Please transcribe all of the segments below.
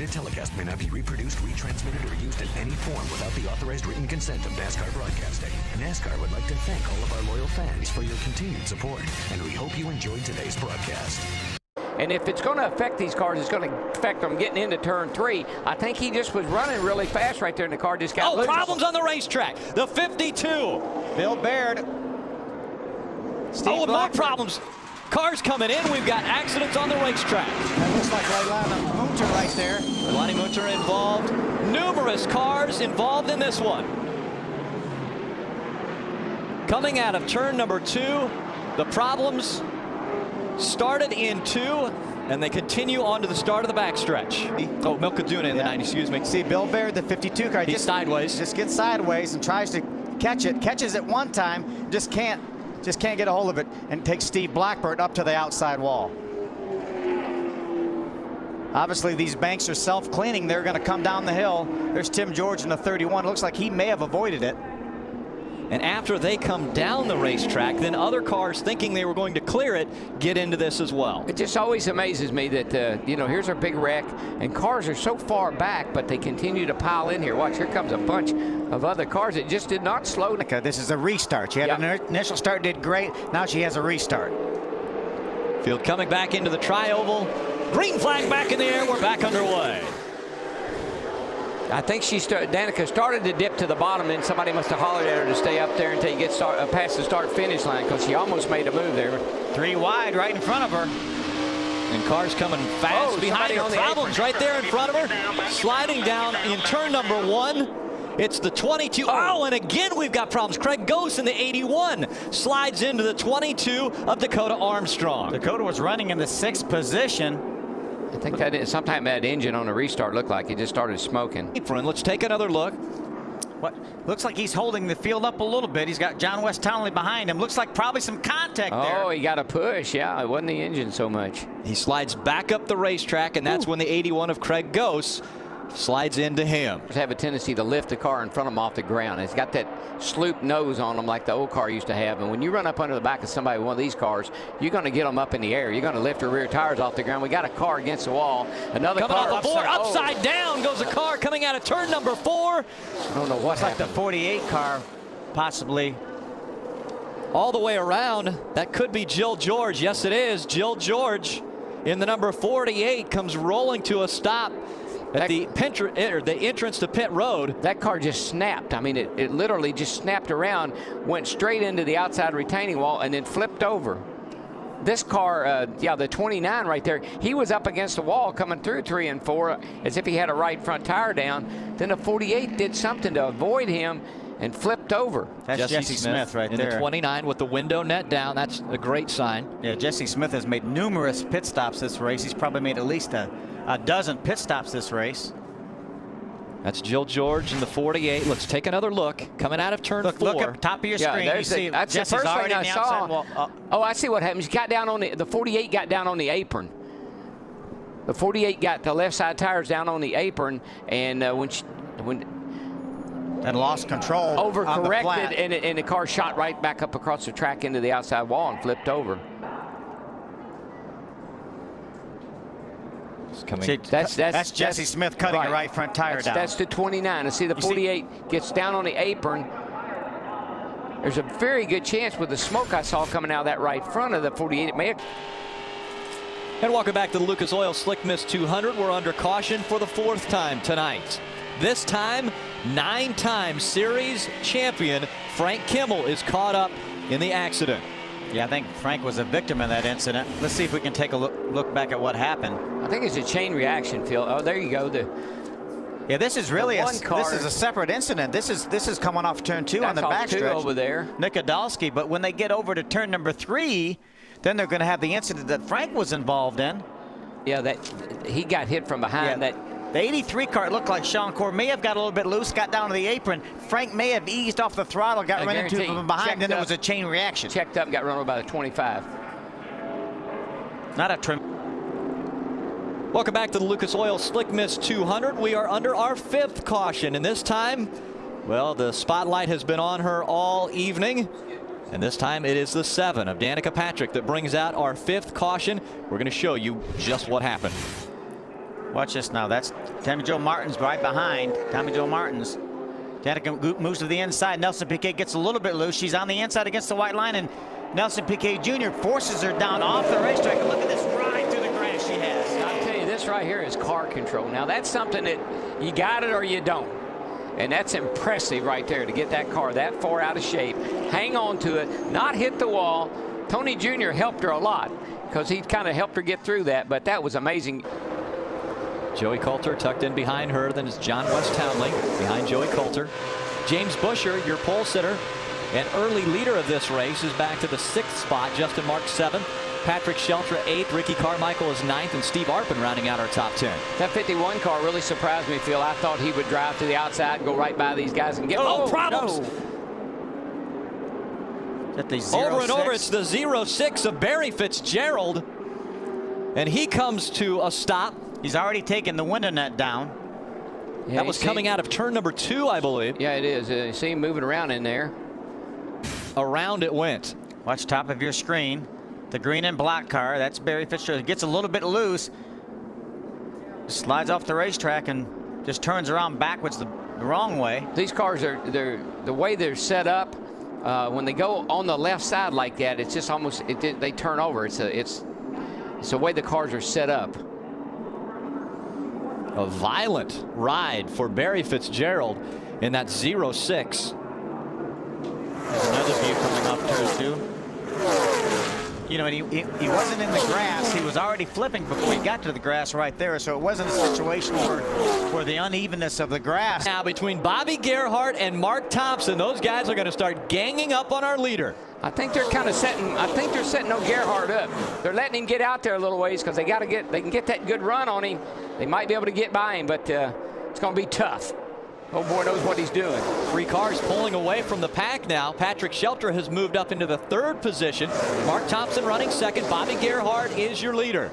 Recorded telecast may not be reproduced, retransmitted, or used in any form without the authorized written consent of NASCAR Broadcasting. NASCAR would like to thank all of our loyal fans for your continued support, and we hope you enjoyed today's broadcast. And if it's going to affect these cars, it's going to affect them getting into turn 3. I think he just was running really fast right there, and the car just got loose. Problems on the racetrack. The 52. Bill Baird. More problems. Cars coming in. We've got accidents on the racetrack. That looks like Leilani Munter right there. Leilani Munter involved. Numerous cars involved in this one. Coming out of turn number 2, the problems started in 2, and they continue on to the start of the backstretch. Oh, Milkaduna in the 90, excuse me. See, Bill Baird, the 52 car, he's sideways. Just gets sideways and tries to catch it. Catches it one time, just can't get a hold of it, and takes Steve Blackburn up to the outside wall. Obviously, these banks are self-cleaning. They're going to come down the hill. There's Tim George in the 31. Looks like he may have avoided it. And after they come down the racetrack, then other cars thinking they were going to clear it get into this as well. It just always amazes me that, you know, here's our big wreck, and cars are so far back, but they continue to pile in here. Watch, here comes a bunch of other cars. It just did not slow down. This is a restart. She had an initial start, did great. Now she has a restart. Field coming back into the tri-oval. Green flag back in the air. We're back underway. I think Danica started to dip to the bottom, and somebody must have hollered at her to stay up there until you get past the start-finish line, because she almost made a move there. 3 wide right in front of her. And cars coming fast behind her. Problems right there in front of her. Sliding down in turn number 1. It's the 22. Oh, and again we've got problems. Craig Gose in the 81 slides into the 22 of Dakota Armstrong. Dakota was running in the 6th position. I think that sometime that engine on a restart looked like it just started smoking. Let's take another look. What looks like he's holding the field up a little bit. He's got John West Townley behind him. Looks like probably some contact there. Oh, he got a push. Yeah, it wasn't the engine so much. He slides back up the racetrack, and that's when the 81 of Craig Gose slides into him. Just have a tendency to lift the car in front of him off the ground. It's got that sloop nose on them like the old car used to have. And when you run up under the back of somebody with one of these cars, you're going to get them up in the air. You're going to lift their rear tires off the ground. We got a car against the wall. Another coming car off the board. Upside down goes a car coming out of turn number 4. I don't know what's like the 48 car, possibly. All the way around. That could be Jill George. Yes, it is. Jill George in the number 48 comes rolling to a stop at the entrance to pit road. That car just snapped. I mean, it literally just snapped around, went straight into the outside retaining wall, and then flipped over. This car, the 29 right there, he was up against the wall coming through 3 and 4 as if he had a right front tire down. Then the 48 did something to avoid him and flipped over. That's Jesse Smith right there. In the 29 with the window net down. That's a great sign. Yeah, Jesse Smith has made numerous pit stops this race. He's probably made at least a dozen pit stops this race. That's Jill George in the 48. Let's take another look. Coming out of turn 4. Look up top of your screen. You see that's Jesse's the first already thing I saw. Oh, I see what happened. He got down on the 48 got down on the apron. The 48 got the left side tires down on the apron, and and lost control. Overcorrected, and the car shot right back up across the track into the outside wall and flipped over. That's Jesse Smith cutting a right front tire down. That's the 29. And see the 48 gets down on the apron. There's a very good chance with the smoke I saw coming out of that right front of the 48. It may have. And welcome back to the Lucas Oil Slick Mist 200. We're under caution for the 4th time tonight. This time, 9-time series champion Frank Kimmel is caught up in the accident. Yeah, I think Frank was a victim in that incident. Let's see if we can take a look back at what happened. I think it's a chain reaction, Phil. Oh, there you go. Yeah, this is really this is a separate incident. This is coming off turn 2 on the backstretch over there. Nick Adolski, but when they get over to turn number 3, then they're going to have the incident that Frank was involved in. Yeah, that he got hit from behind. Yeah, the 83 car, it looked like Sean Core may have got a little bit loose, got down to the apron. Frank may have eased off the throttle, got run into from behind, then there was a chain reaction. Checked up, got run over by the 25. Not a trim. Welcome back to the Lucas Oil Slick Mist 200. We are under our 5th caution, and this time, well, the spotlight has been on her all evening. And this time it is the 7 of Danica Patrick that brings out our 5th caution. We're going to show you just what happened. Watch this now. That's Tommy Joe Martin's right behind. Tommy Joe Martin's. Danica moves to the inside. Nelson Piquet gets a little bit loose. She's on the inside against the white line, and Nelson Piquet Jr. forces her down off the racetrack. And look at this ride through the grass she has. I'll tell you, this right here is car control. Now, that's something that you got it or you don't. And that's impressive right there to get that car that far out of shape. Hang on to it, not hit the wall. Tony Jr. helped her a lot because he kind of helped her get through that, but that was amazing. Joey Coulter tucked in behind her. Then it's John West Townley behind Joey Coulter. James Busher, your pole sitter and early leader of this race, is back to the 6th spot. Justin Marks 7th. Patrick Sheltra 8th. Ricky Carmichael is 9th. And Steve Arpin rounding out our top 10. That 51 car really surprised me, Phil. I thought he would drive to the outside and go right by these guys and get problems. No. At the Over and over, it's the 06 of Barry Fitzgerald. And he comes to a stop. He's already taken the window net down. Yeah, that was coming out of turn number 2, I believe. Yeah, it is. You see him moving around in there. Around it went. Watch top of your screen. The green and black car. That's Barry Fitzgerald. It gets a little bit loose. Slides off the racetrack and just turns around backwards the wrong way. These cars they're the way they're set up. When they go on the left side like that, it's just almost they turn over. It's the way the cars are set up. A violent ride for Barry Fitzgerald in that 06. Another view coming up too. You know, and he wasn't in the grass. He was already flipping before he got to the grass right there. So it wasn't a situation for the unevenness of the grass. Now between Bobby Gerhart and Mark Thompson, those guys are going to start ganging up on our leader. I think they're kind of setting. I think they're setting Gerhart up. They're letting him get out there a little ways because they can get that good run on him. They might be able to get by him, but it's going to be tough. Oh boy knows what he's doing. 3 cars pulling away from the pack now. Patrick Sheltra has moved up into the 3rd position. Mark Thompson running 2nd. Bobby Gerhart is your leader.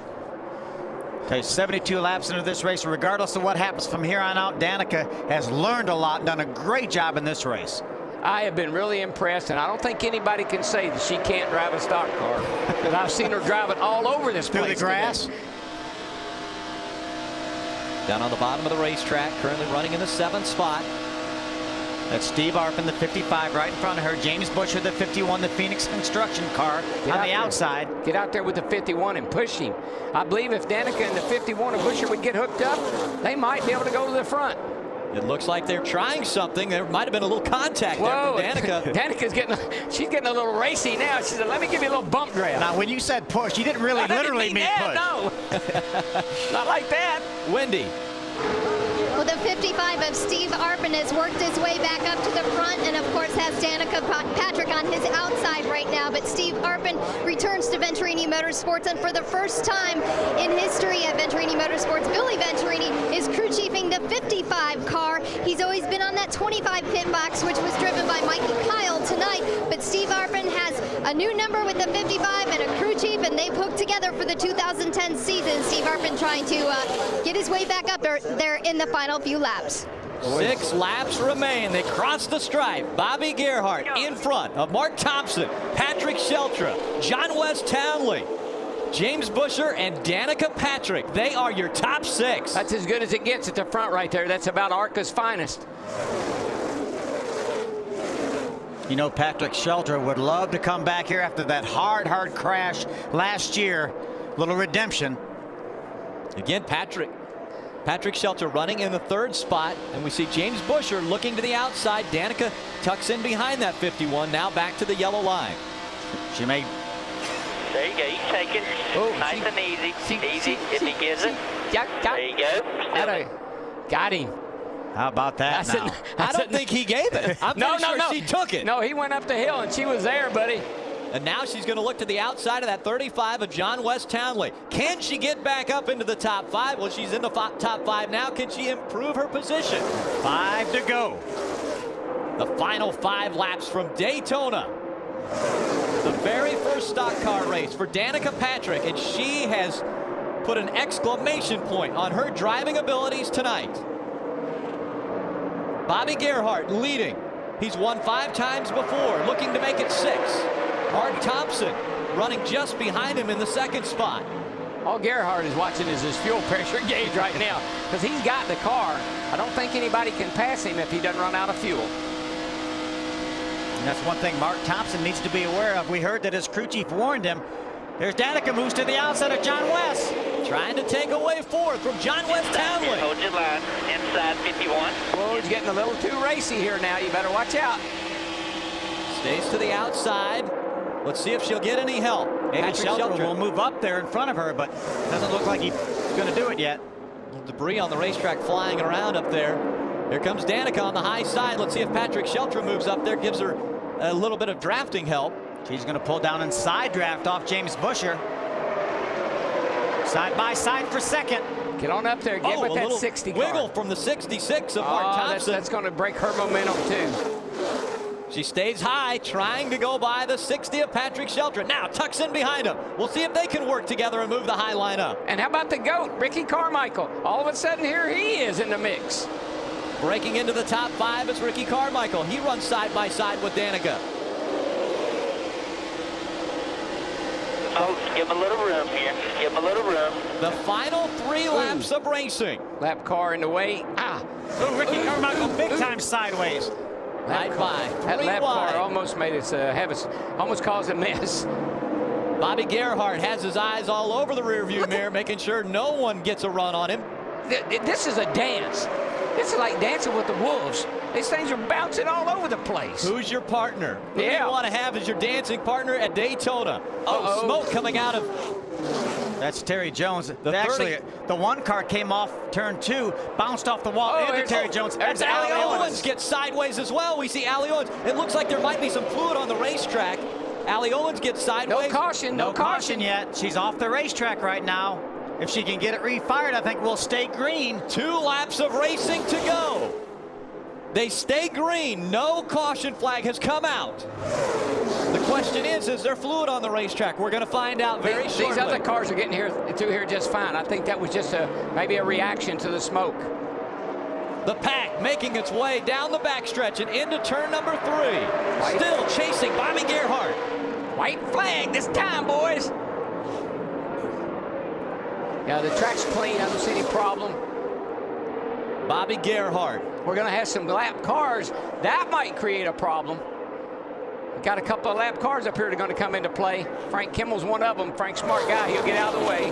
Okay, 72 laps into this race. Regardless of what happens from here on out, Danica has learned a lot, done a great job in this race. I have been really impressed, and I don't think anybody can say that she can't drive a stock car. Because I've seen her drive it all over this place. Through the grass? Today. Down on the bottom of the racetrack, currently running in the 7th spot. That's Steve Arpin, the 55, right in front of her. James Busher, the 51, the Phoenix Construction car on the outside. Get out there with the 51 and push him. I believe if Danica and the 51 and Busher would get hooked up, they might be able to go to the front. It looks like they're trying something. There might have been a little contact there from Danica. Danica's she's getting a little racy now. She said, let me give you a little bump draft. Now, when you said push, you didn't really literally mean push. No, not like that. Wendy. Well, the 55 of Steve Arpin has worked his way back up to the front and, of course, has Danica Patrick on his outside right now. But Steve Arpin returns to Venturini Motorsports, and for the first time in history at Venturini Motorsports, Billy Venturini is crew chiefing the 55 car. He's always been on that 25 pit box, which was driven by Mikey Kyle tonight. But Steve Arpin has a new number with the 55 and a crew chief, and they've hooked together for the 2010 season. Steve Arpin trying to get his way back up there in the final few laps. 6 laps remain. They cross the stripe. Bobby Gerhart in front of Mark Thompson, Patrick Sheltra, John West Townley, James Busher, and Danica Patrick. They are your top 6. That's as good as it gets at the front right there. That's about Arca's finest. You know, Patrick Sheltra would love to come back here after that hard crash last year. Little redemption. Again, Patrick Sheltra running in the 3rd spot, and we see James Busher looking to the outside. Danica tucks in behind that 51, now back to the yellow line. She may. There you go, you take it. Nice and easy. Easy if he gives it. There you go. Got him. How about that now? I don't think he gave it. I'm pretty sure she took it. No, he went up the hill, and she was there, buddy. And now she's going to look to the outside of that 35 of John West Townley. Can she get back up into the top 5? Well, she's in the top 5 now. Can she improve her position? 5 to go. The final 5 laps from Daytona. The very first stock car race for Danica Patrick, and she has put an exclamation point on her driving abilities tonight. Bobby Gerhart leading. He's won 5 times before, looking to make it 6. Mark Thompson running just behind him in the 2nd spot. All Gerhardt is watching is his fuel pressure gauge right now because he's got the car. I don't think anybody can pass him if he doesn't run out of fuel. And that's one thing Mark Thompson needs to be aware of. We heard that his crew chief warned him. There's Danica moves to the outside of John West. Trying to take away fourth from John West Townley. Hold your line. Inside 51. Whoa, he's getting a little too racy here now. You better watch out. Stays to the outside. Let's see if she'll get any help. Maybe Shelton will move up there in front of her, but doesn't look like he's going to do it yet. Debris on the racetrack flying around up there. Here comes Danica on the high side. Let's see if Patrick Shelton moves up there, gives her a little bit of drafting help. She's going to pull down and side draft off James Busher. Side by side for second. Get on up there. Get with that 60 car. Wiggle from the 66 of Mark Thompson. That's going to break her momentum too. She stays high, trying to go by the 60 of Patrick Shelton. Now tucks in behind him. We'll see if they can work together and move the high line up. And how about the GOAT, Ricky Carmichael? All of a sudden here he is in the mix. Breaking into the top 5 is Ricky Carmichael. He runs side by side with Danica. Oh, give him a little room here. Give him a little room. The final 3 laps of racing. Lap car in the way. Oh, Ricky Carmichael big time sideways. Right by. That lap wide. car almost made us almost caused a mess. Bobby Gerhardt has his eyes all over the rearview mirror, making sure no one gets a run on him. This is a dance. This is like dancing with the wolves. These things are bouncing all over the place. Who's your partner? Who do you want to have as your dancing partner at Daytona? Oh, smoke coming out of... That's Terry Jones. Actually, the one car came off turn 2, bounced off the wall into Terry Jones. There's Allie Owens gets sideways as well. We see Allie Owens. It looks like there might be some fluid on the racetrack. Allie Owens gets sideways. No caution. No caution yet. She's off the racetrack right now. If she can get it refired, I think we'll stay green. 2 laps of racing to go. They stay green. No caution flag has come out. The question is there fluid on the racetrack? We're going to find out very shortly. These other cars are getting through here just fine. I think that was just maybe a reaction to the smoke. The pack making its way down the backstretch and into turn number 3. Still chasing Bobby Gerhardt. White flag this time, boys. Yeah, the track's clean. I don't see any problem. Bobby Gerhardt. We're going to have some lap cars. That might create a problem. We've got a couple of lap cars up here that are going to come into play. Frank Kimmel's one of them. Frank's a smart guy. He'll get out of the way.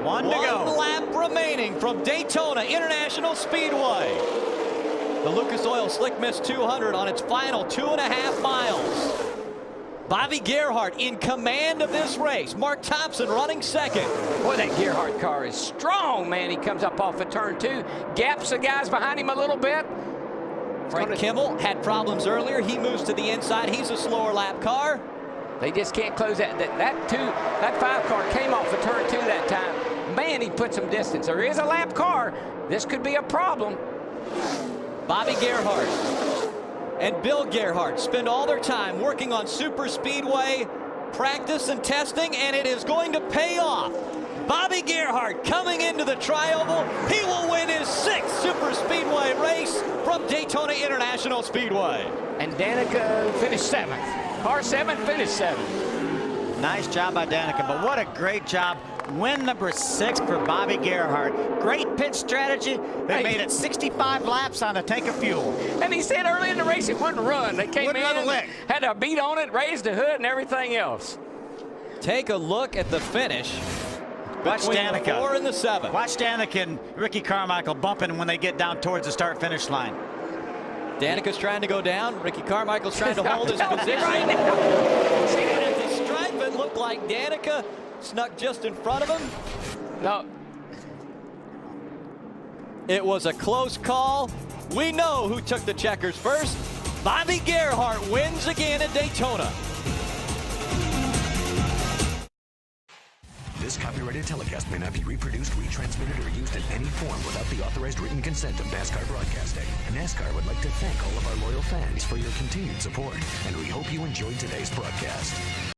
One to go. 1 lap remaining from Daytona International Speedway. The Lucas Oil Slick Mist 200 on its final 2.5 miles. Bobby Gerhardt in command of this race. Mark Thompson running second. Boy, that Gerhardt car is strong, man. He comes up off of turn 2, gaps the guys behind him a little bit. Frank Kimmel had problems earlier. He moves to the inside. He's a slower lap car. They just can't close that 5 car came off of turn 2 that time. Man, he put some distance. There is a lap car. This could be a problem. Bobby Gerhardt and Bill Gerhardt spend all their time working on super speedway practice and testing, and it is going to pay off. Bobby Gerhardt coming into the Tri-Oval. He will win his 6th super speedway race from Daytona International Speedway. And Danica finished 7th. Car 7 finished 7th. Nice job by Danica, but what a great job. Win number 6 for Bobby Gerhardt. Great pit strategy. They made it 65 laps on a tank of fuel. And he said early in the race it wouldn't run. They came Wouldn't run a lick. had a beat on it, raised the hood and everything else. Take a look at the finish. Watch Danica. The 4 and the 7. Watch Danica and Ricky Carmichael bumping when they get down towards the start-finish line. Danica's trying to go down. Ricky Carmichael's trying to hold his position. Right now. See that at the stripe, it looked like Danica snuck just in front of him. No. It was a close call. We know who took the checkers first. Bobby Gerhardt wins again at Daytona. This copyrighted telecast may not be reproduced, retransmitted, or used in any form without the authorized written consent of NASCAR Broadcasting. NASCAR would like to thank all of our loyal fans for your continued support, and we hope you enjoyed today's broadcast.